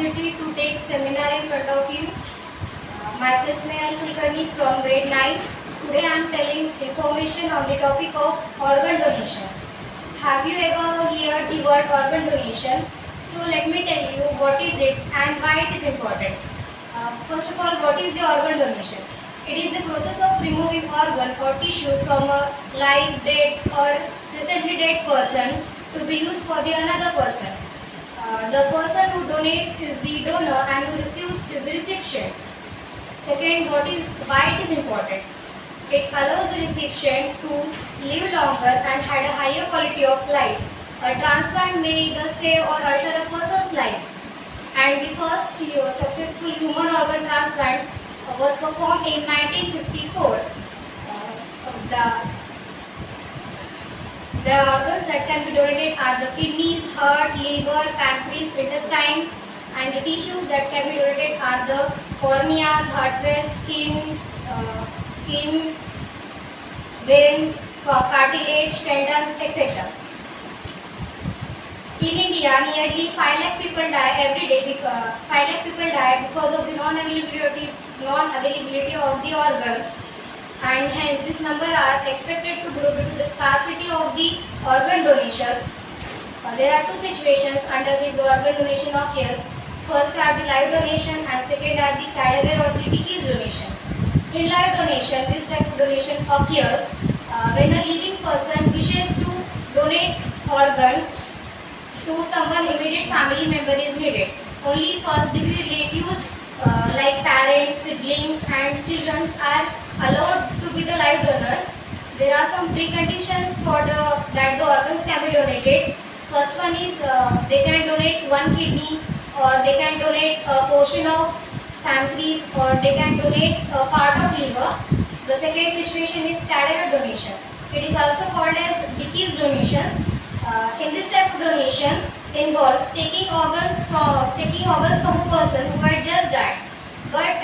opportunity to take seminar in front of you. Myself Snehal Kulkarni from grade 9. Today I am telling information on the topic of organ donation. Have you ever heard the word organ donation? So let me tell you what is it and why it is important. First of all, what is the organ donation? It is the process of removing organ or tissue from a live, dead or recently dead person to be used for the another person. The person who donates is the donor and who receives is the recipient. Second, why it is important? It allows the recipient to live longer and had a higher quality of life. A transplant may either save or alter a person's life. And the first successful human organ transplant was performed in 1954. The organs that can be donated are the kidneys, heart, liver, pancreas, intestine, and the tissues that can be donated are the corneas, heart valves, skin, veins, cartilage, tendons, etc. In India, nearly 5 lakh people die every day because of the non-availability of the organs, and hence this number are expected to grow due to the scarcity of the organ donations. There are two situations under which the organ donation occurs. First are the live donation and second are the cadaver or the deceased donation. In live donation, this type of donation occurs when a living person wishes to donate organ to someone immediate family member is needed. Only first degree relatives like parents, siblings and children are allowed to be the live donors. There are some preconditions for that the organs can be donated. First one is they can donate one kidney, or they can donate a portion of pancreas, or they can donate a part of liver. The second situation is cadaver donation. It is also called as deceased donations. In this type of donation involves taking organs from a person who had just died, but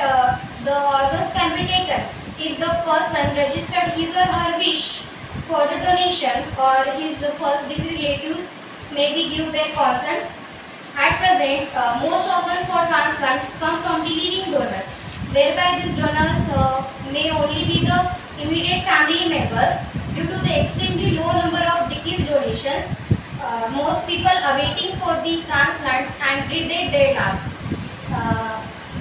the organs can be taken if the person registered his or her wish for the donation, or his first degree relatives maybe give their consent. At present, most organs for transplant come from the living donors, whereby these donors may only be the immediate family members. Due to the extremely low number of deceased donations, most people are waiting for the transplants and breathe their last.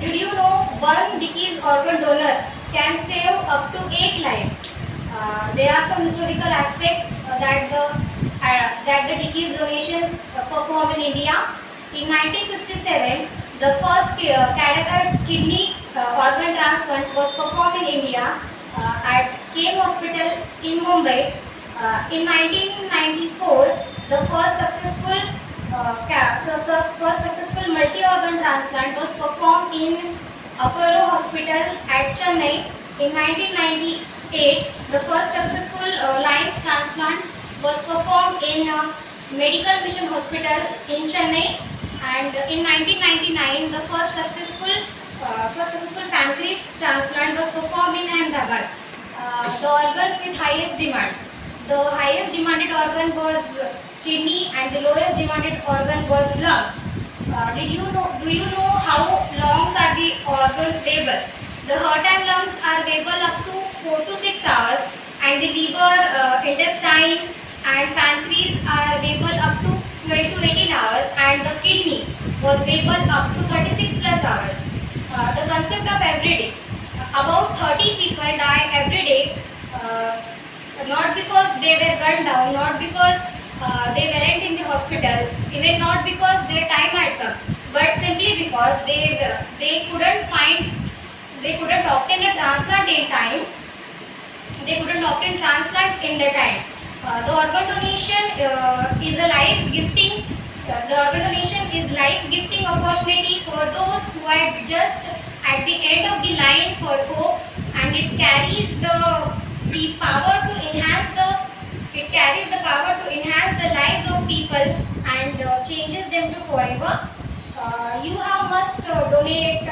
Did you know one deceased organ donor can save up to 8 lives? There are some historical aspects that the deceased donations perform in India. In 1967, the first cadaver kidney organ transplant was performed in India at KEM Hospital in Mumbai. In 1994, the first successful multi-organ transplant was performed in Apollo Hospital at Chennai. In 1998, the first successful lines transplant was performed in Medical Mission Hospital in Chennai, and in 1999, the first successful pancreas transplant was performed in Ahmedabad. The organs with highest demand. The highest demanded organ was kidney and the lowest demanded organ was lungs. Do you know how lungs are the organs labor? The heart and lungs are labor up to 4 to 6 hours, and the liver, intestine and pancreas are labor up to 12 to 18 hours, and the kidney was labor up to 36 plus hours. The concept of everyday. About 30 people die every day, not because they were gunned down, not because they weren't in the hospital, even not because their time had come, but simply because they couldn't obtain a transplant in time. They couldn't obtain transplant in their time. The organ donation is a life gifting. The organ donation is life gifting opportunity for those who are just at the end of the line for hope, and it carries the power to enhance the lives of people and changes them to forever. You have must donate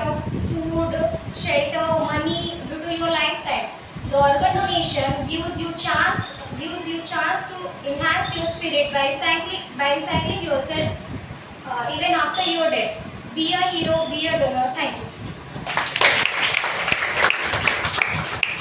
food, shelter, money due to your lifetime. The organ donation gives you chance to enhance your spirit by recycling yourself even after your death. be a hero, be a